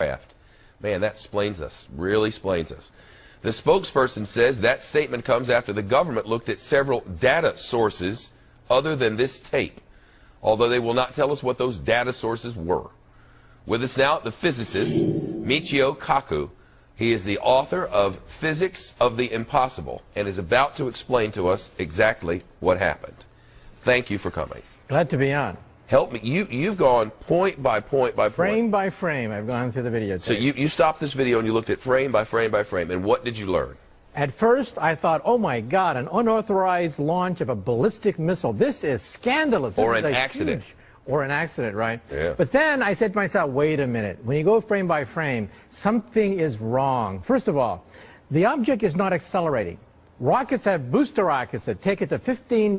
aircraft. Man, that explains us, really explains us. The spokesperson says that statement comes after the government looked at several data sources other than this tape, although they will not tell us what those data sources were. With us now, the physicist, Michio Kaku. He is the author of Physics of the Impossible and is about to explain to us exactly what happened. Thank you for coming. Glad to be on. Help me. You've gone point by point by point. Frame by frame, I've gone through the video tape. So you stopped this video and you looked at frame by frame by frame, and what did you learn? At first, I thought, oh my God, an unauthorized launch of a ballistic missile. This is scandalous. This Or is an accident. Or an accident, right? Yeah. But then I said to myself, wait a minute. When you go frame by frame, something is wrong. First of all, the object is not accelerating. Rockets have booster rockets that take it to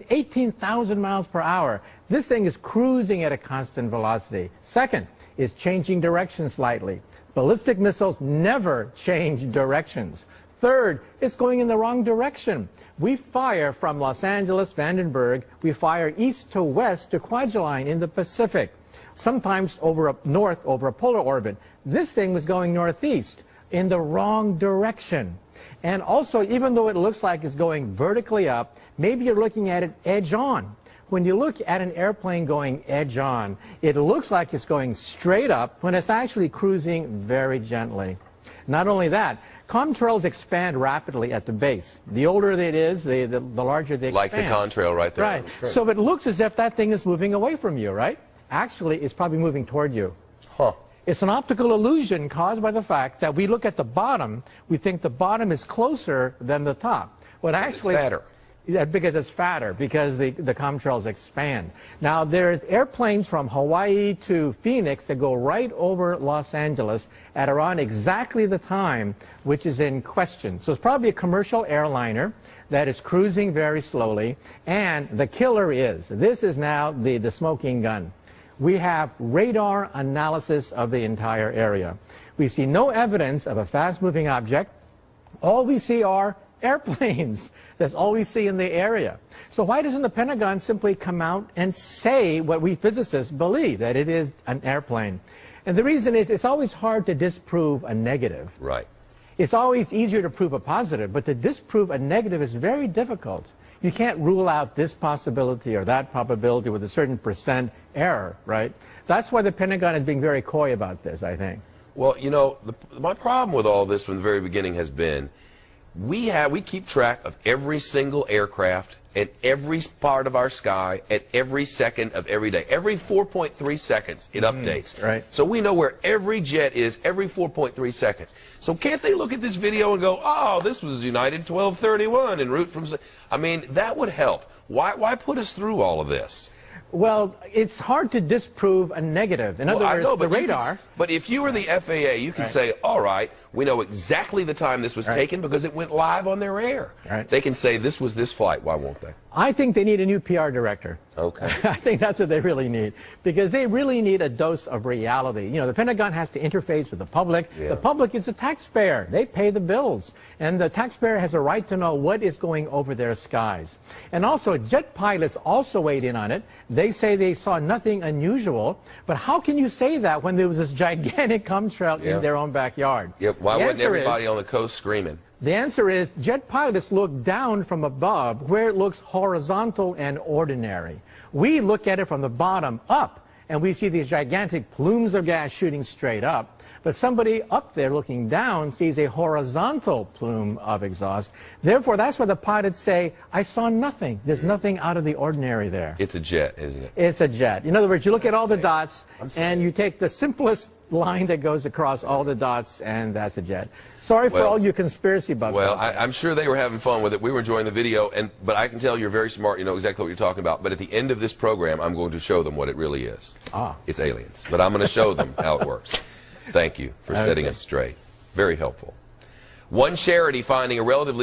18,000 miles per hour. This thing is cruising at a constant velocity. Second, it's changing direction slightly. Ballistic missiles never change directions. Third, it's going in the wrong direction. We fire from Los Angeles, Vandenberg. We fire east to west to Kwajalein in the Pacific, sometimes north over a polar orbit. This thing was going northeast in the wrong direction. And also, even though it looks like it's going vertically up, maybe you're looking at it edge on. When you look at an airplane going edge on, it looks like it's going straight up when it's actually cruising very gently. Not only that, contrails expand rapidly at the base. The older it is, the larger they expand. Like the contrail right there. Right. So it looks as if that thing is moving away from you, right? Actually, it's probably moving toward you. Huh. It's an optical illusion caused by the fact that we look at the bottom, we think the bottom is closer than the top. But actually, it's fatter. Yeah, because it's fatter, because the contrails expand. Now, there's airplanes from Hawaii to Phoenix that go right over Los Angeles at around exactly the time which is in question. So it's probably a commercial airliner that is cruising very slowly, and the killer is, this is now the smoking gun. We have radar analysis of the entire area. We see no evidence of a fast-moving object. All we see are airplanes. That's all we see in the area. So why doesn't the Pentagon simply come out and say what we physicists believe, that it is an airplane? And the reason is it's always hard to disprove a negative. Right. It's always easier to prove a positive, but to disprove a negative is very difficult. You can't rule out this possibility or that probability with a certain % error, right? That's why the Pentagon is being very coy about this, I think. Well, you know, my problem with all this from the very beginning has been we keep track of every single aircraft and every part of our sky at every second of every day. Every 4.3 seconds it updates. Right. So we know where every jet is every 4.3 seconds. So can't they look at this video and go, oh, this was United 1231 en route from... I mean, that would help. Why put us through all of this? Well, it's hard to disprove a negative. In other words, the radar... But if you were the FAA, you can say, all right, we know exactly the time this was taken because it went live on their air. They can say this was this flight. Why won't they? I think they need a new PR director. Okay. I think that's what they really need, because they really need a dose of reality. You know, the Pentagon has to interface with the public. Yeah. The public is the taxpayer. They pay the bills. And the taxpayer has a right to know what is going over their skies. And also, jet pilots also weighed in on it. They say they saw nothing unusual. But how can you say that when there was this gigantic contrail in their own backyard? Yep. Why wasn't everybody on the coast screaming? The answer is jet pilots look down from above where it looks horizontal and ordinary. We look at it from the bottom up, and we see these gigantic plumes of gas shooting straight up. But somebody up there looking down sees a horizontal plume of exhaust. Therefore, that's why the pilots say, I saw nothing. There's nothing out of the ordinary there. It's a jet, isn't it? It's a jet. In other words, you look at all the dots, and you take the simplest line that goes across all the dots, and that's a jet. Sorry for all you conspiracy bugs. Well, I'm sure they were having fun with it. We were enjoying the video, but I can tell you're very smart. You know exactly what you're talking about. But at the end of this program, I'm going to show them what it really is. It's aliens. But I'm going to show them how it works. Thank you for setting us straight. Very helpful. One charity finding a relatively